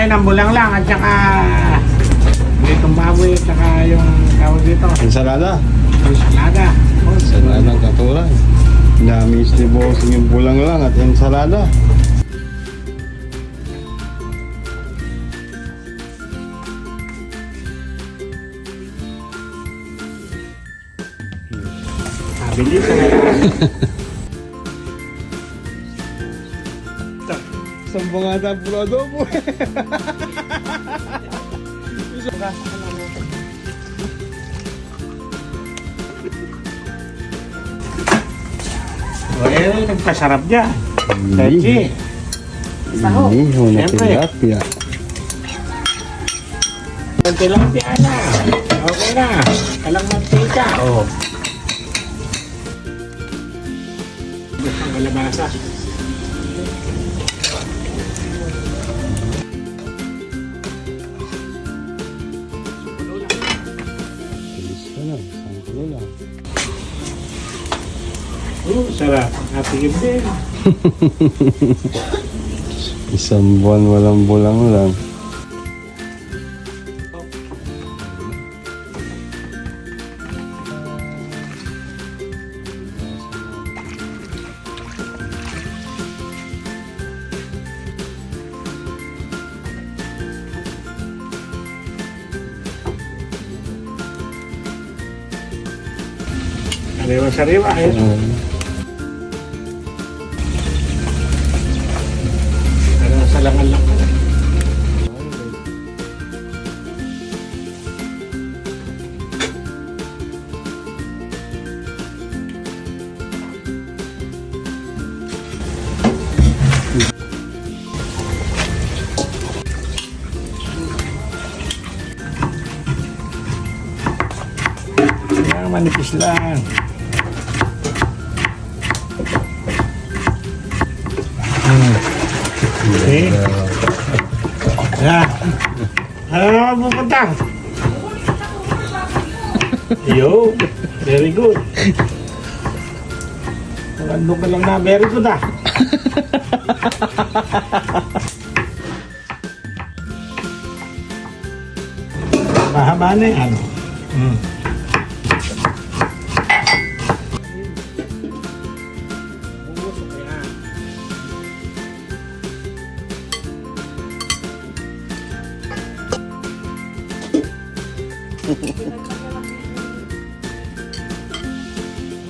namin ang bulang lang at saka itong baboy at saka yung tawag dito. Ensalada. Ensalada. Ensaladang katuray. Namis ni Bossing yung bulang lang at ensalada. Bilis na Sambang ata puro adobo. well, nagpasarap dyan. Leche. Sahog. Iniho na Siyempre. tilapia. Ang tilapia na. Okay na. Kalang mantika. Oo. Gusto ang kalabasa. Bilis ka na. Isang kulo lang. Sarap. Natigib din. Isang buwan walang bulang lang. Sariwa-sariwa eh. Pero salangan lang pala. Kaya manipis lang. Okay. Ano naman pupunta? Yo, very good. Ano ka lang na, very good ah. Mahaba na yan.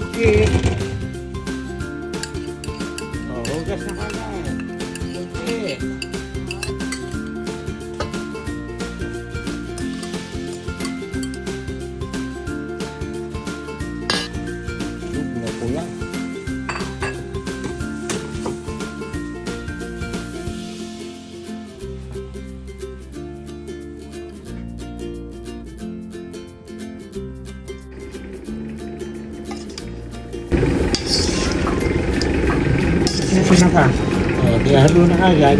Okay. Oh, hugas na kagad. Okay. Na pula. Ito na ka. O, halo na kagad.